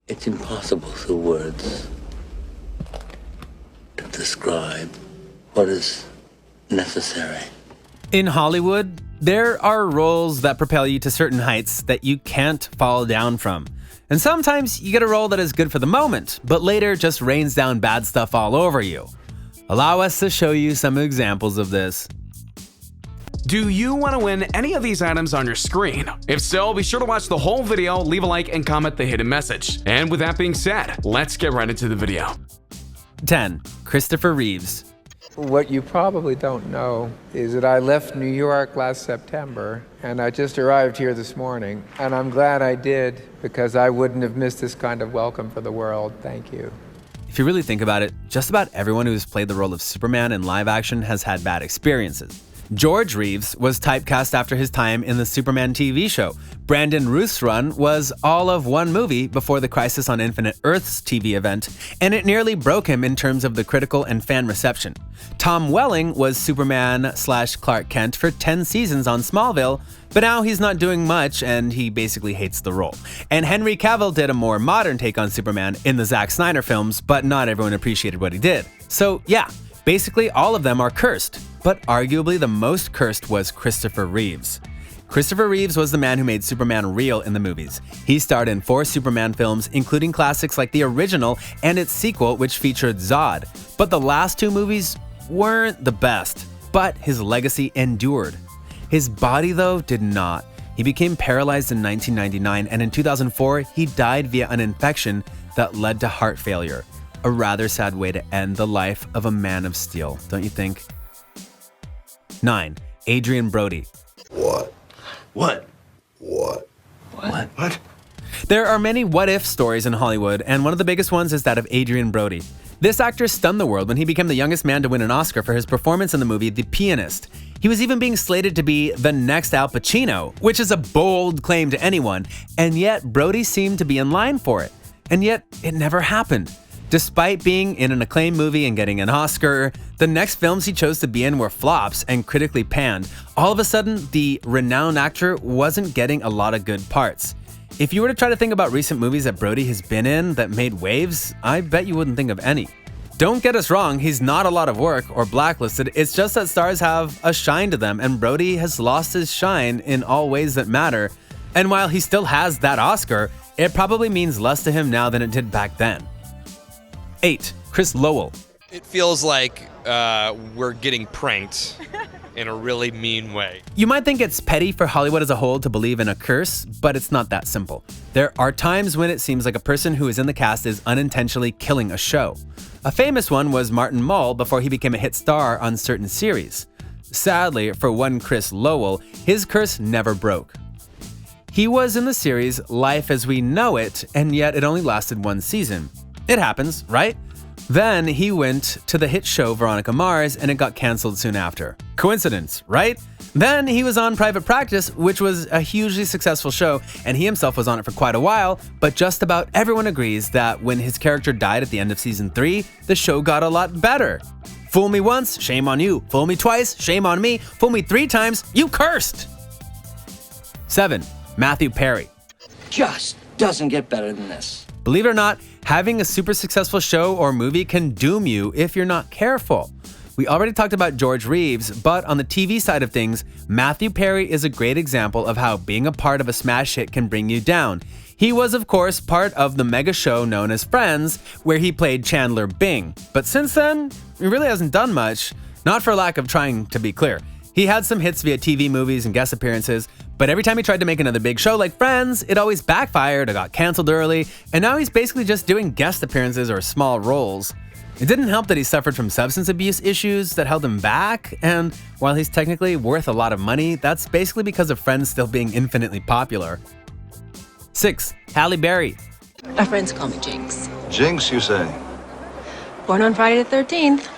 It's impossible through words to describe what is necessary. In Hollywood, there are roles that propel you to certain heights that you can't fall down from. And sometimes you get a role that is good for the moment, but later just rains down bad stuff all over you. Allow us to show you some examples of this. Do you want to win any of these items on your screen? If so, be sure to watch the whole video, leave a like, and comment the hidden message. And with that being said, let's get right into the video. 10. Christopher Reeves. What you probably don't know is that I left New York last September and I just arrived here this morning, and I'm glad I did because I wouldn't have missed this kind of welcome for the world. Thank you. If you really think about it, just about everyone who's played the role of Superman in live action has had bad experiences. George Reeves was typecast after his time in the Superman TV show. Brandon Routh's run was all of one movie before the Crisis on Infinite Earths TV event, and it nearly broke him in terms of the critical and fan reception. Tom Welling was Superman/Clark Kent for 10 seasons on Smallville, but now he's not doing much and he basically hates the role. And Henry Cavill did a more modern take on Superman in the Zack Snyder films, but not everyone appreciated what he did. So yeah, basically all of them are cursed, but arguably the most cursed was Christopher Reeves. Christopher Reeves was the man who made Superman real in the movies. He starred in 4 Superman films, including classics like the original and its sequel, which featured Zod. But the last 2 movies weren't the best, but his legacy endured. His body, though, did not. He became paralyzed in 1999, and in 2004, he died via an infection that led to heart failure. A rather sad way to end the life of a man of steel, don't you think? 9. Adrian Brody. What? There are many what-if stories in Hollywood, and one of the biggest ones is that of Adrian Brody. This actor stunned the world when he became the youngest man to win an Oscar for his performance in the movie The Pianist. He was even being slated to be the next Al Pacino, which is a bold claim to anyone, and yet Brody seemed to be in line for it. And yet, it never happened. Despite being in an acclaimed movie and getting an Oscar, the next films he chose to be in were flops and critically panned. All of a sudden, the renowned actor wasn't getting a lot of good parts. If you were to try to think about recent movies that Brody has been in that made waves, I bet you wouldn't think of any. Don't get us wrong, he's not a lot of work or blacklisted, it's just that stars have a shine to them, and Brody has lost his shine in all ways that matter. And while he still has that Oscar, it probably means less to him now than it did back then. 8. Chris Lowell. It feels like we're getting pranked in a really mean way. You might think it's petty for Hollywood as a whole to believe in a curse, but it's not that simple. There are times when it seems like a person who is in the cast is unintentionally killing a show. A famous one was Martin Mull before he became a hit star on certain series. Sadly, for one Chris Lowell, his curse never broke. He was in the series Life as We Know It, and yet it only lasted 1 season. It happens, right? Then he went to the hit show Veronica Mars and it got canceled soon after. Coincidence, right? Then he was on Private Practice, which was a hugely successful show, and he himself was on it for quite a while, but just about everyone agrees that when his character died at the end of season 3, the show got a lot better. Fool me once, shame on you. Fool me twice, shame on me. Fool me 3 times, you cursed! 7. Matthew Perry. Just doesn't get better than this. Believe it or not, having a super successful show or movie can doom you if you're not careful. We already talked about George Reeves, but on the TV side of things, Matthew Perry is a great example of how being a part of a smash hit can bring you down. He was, of course, part of the mega show known as Friends, where he played Chandler Bing. But since then, he really hasn't done much, not for lack of trying to be clear. He had some hits via TV movies and guest appearances, but every time he tried to make another big show like Friends, it always backfired or got canceled early, and now he's basically just doing guest appearances or small roles. It didn't help that he suffered from substance abuse issues that held him back, and while he's technically worth a lot of money, that's basically because of Friends still being infinitely popular. 6. Halle Berry. My friends call me Jinx. Jinx, you say? Born on Friday the 13th.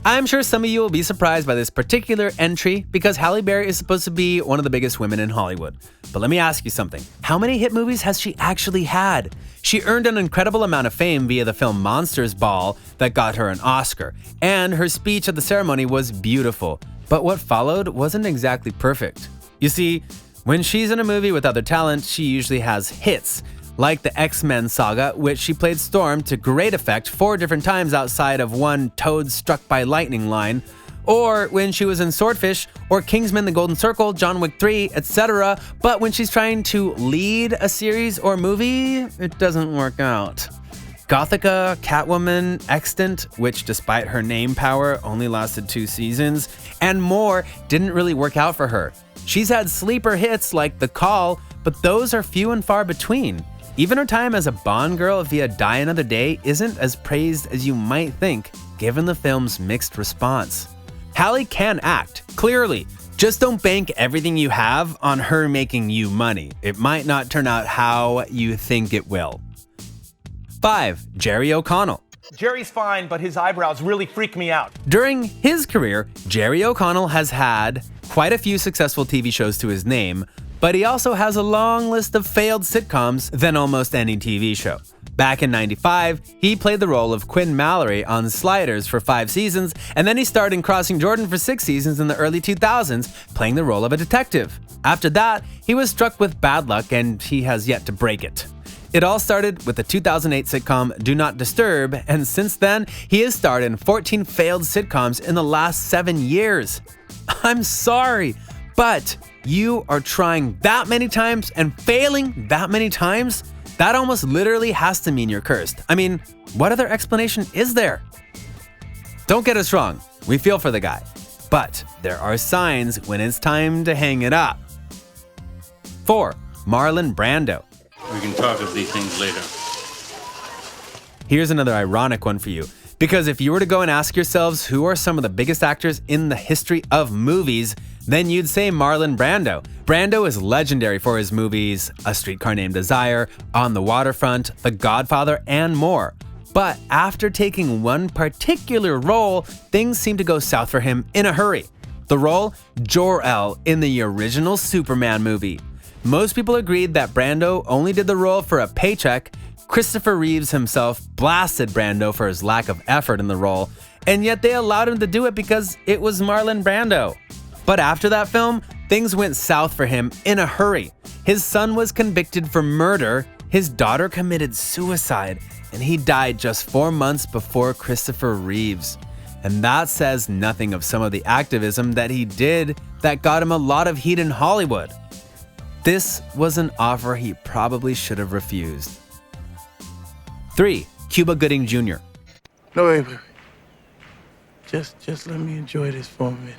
I'm sure some of you will be surprised by this particular entry because Halle Berry is supposed to be one of the biggest women in Hollywood. But let me ask you something. How many hit movies has she actually had? She earned an incredible amount of fame via the film Monsters Ball that got her an Oscar, and her speech at the ceremony was beautiful. But what followed wasn't exactly perfect. You see, when she's in a movie with other talent, she usually has hits. like the X-Men saga, which she played Storm to great effect 4 different times outside of one Toad struck by lightning line, or when she was in Swordfish, or Kingsman: The Golden Circle, John Wick 3, etc. But when she's trying to lead a series or movie, it doesn't work out. Gothica, Catwoman, Extant, which despite her name power only lasted 2 seasons, and more didn't really work out for her. She's had sleeper hits like The Call, but those are few and far between. Even her time as a Bond girl via Die Another Day isn't as praised as you might think, given the film's mixed response. Halle can act, clearly. Just don't bank everything you have on her making you money. It might not turn out how you think it will. 5. Jerry O'Connell. Jerry's fine, but his eyebrows really freak me out. During his career, Jerry O'Connell has had quite a few successful TV shows to his name, but he also has a long list of failed sitcoms than almost any TV show. Back in '95, he played the role of Quinn Mallory on Sliders for 5 seasons, and then he starred in Crossing Jordan for 6 seasons in the early 2000s, playing the role of a detective. After that, he was struck with bad luck and he has yet to break it. It all started with the 2008 sitcom Do Not Disturb, and since then, he has starred in 14 failed sitcoms in the last 7 years. I'm sorry, but you are trying that many times and failing that many times? That almost literally has to mean you're cursed. I mean, what other explanation is there? Don't get us wrong, we feel for the guy, but there are signs when it's time to hang it up. 4. Marlon Brando. We can talk of these things later. Here's another ironic one for you, because if you were to go and ask yourselves who are some of the biggest actors in the history of movies, then you'd say Marlon Brando. Brando is legendary for his movies A Streetcar Named Desire, On the Waterfront, The Godfather, and more. But after taking one particular role, things seem to go south for him in a hurry. The role? Jor-El in the original Superman movie. Most people agreed that Brando only did the role for a paycheck. Christopher Reeves himself blasted Brando for his lack of effort in the role, and yet they allowed him to do it because it was Marlon Brando. But after that film, things went south for him in a hurry. His son was convicted for murder, his daughter committed suicide, and he died just 4 months before Christopher Reeves. And that says nothing of some of the activism that he did that got him a lot of heat in Hollywood. This was an offer he probably should have refused. 3. Cuba Gooding Jr. No, wait. Just let me enjoy this for a minute.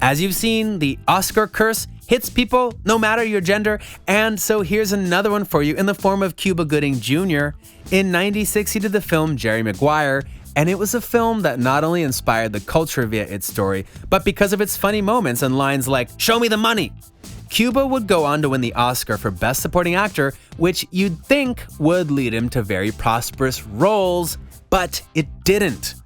As you've seen, the Oscar curse hits people no matter your gender, and so here's another one for you in the form of Cuba Gooding Jr. In '96, he did the film Jerry Maguire, and it was a film that not only inspired the culture via its story, but because of its funny moments and lines like, "Show me the money." Cuba would go on to win the Oscar for Best Supporting Actor, which you'd think would lead him to very prosperous roles, but it didn't.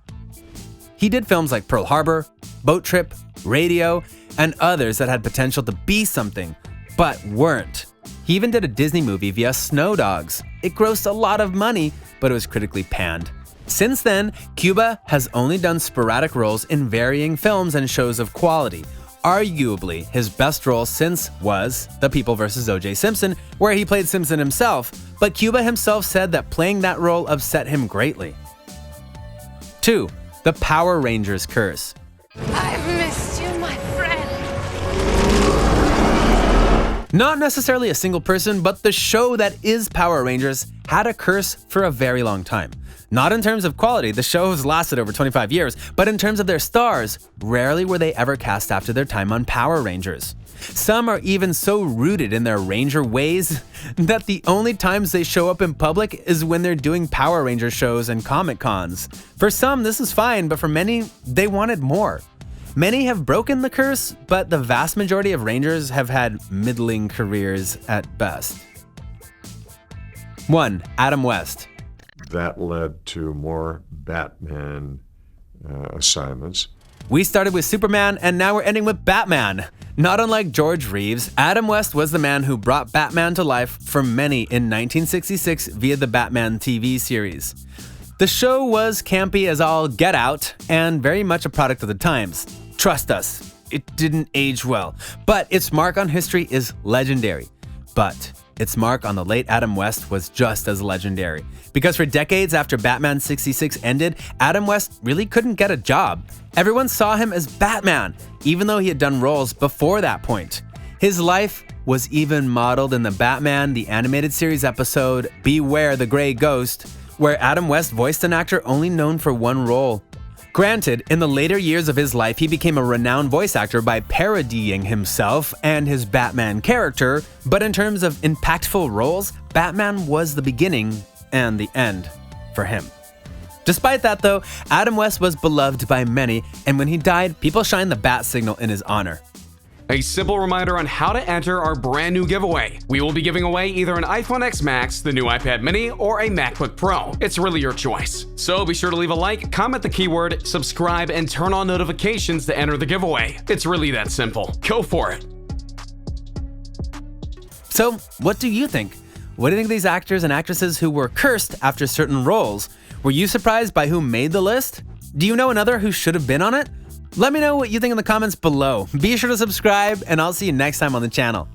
He did films like Pearl Harbor, Boat Trip, Radio, and others that had potential to be something, but weren't. He even did a Disney movie via Snow Dogs. It grossed a lot of money, but it was critically panned. Since then, Cuba has only done sporadic roles in varying films and shows of quality. Arguably, his best role since was The People vs. O.J. Simpson, where he played Simpson himself, but Cuba himself said that playing that role upset him greatly. 2. The Power Rangers Curse. I've missed you, my friend. Not necessarily a single person, but the show that is Power Rangers had a curse for a very long time. Not in terms of quality, the show has lasted over 25 years, but in terms of their stars, rarely were they ever cast after their time on Power Rangers. Some are even so rooted in their Ranger ways that the only times they show up in public is when they're doing Power Ranger shows and Comic Cons. For some, this is fine, but for many, they wanted more. Many have broken the curse, but the vast majority of Rangers have had middling careers at best. 1. Adam West. That led to more Batman assignments. We started with Superman, and now we're ending with Batman. Not unlike George Reeves, Adam West was the man who brought Batman to life for many in 1966 via the Batman TV series. The show was campy as all get out, and very much a product of the times. Trust us, it didn't age well, but its mark on history is legendary. But its mark on the late Adam West was just as legendary. Because for decades after Batman 66 ended, Adam West really couldn't get a job. Everyone saw him as Batman, even though he had done roles before that point. His life was even modeled in the Batman the Animated Series episode Beware the Grey Ghost, where Adam West voiced an actor only known for one role. Granted, in the later years of his life, he became a renowned voice actor by parodying himself and his Batman character, but in terms of impactful roles, Batman was the beginning and the end for him. Despite that though, Adam West was beloved by many, and when he died, people shined the bat signal in his honor. A simple reminder on how to enter our brand new giveaway. We will be giving away either an iPhone X Max, the new iPad mini, or a MacBook Pro. It's really your choice. So be sure to leave a like, comment the keyword, subscribe, and turn on notifications to enter the giveaway. It's really that simple. Go for it. So, what do you think? What do you think of these actors and actresses who were cursed after certain roles? Were you surprised by who made the list? Do you know another who should have been on it? Let me know what you think in the comments below. Be sure to subscribe, and I'll see you next time on the channel.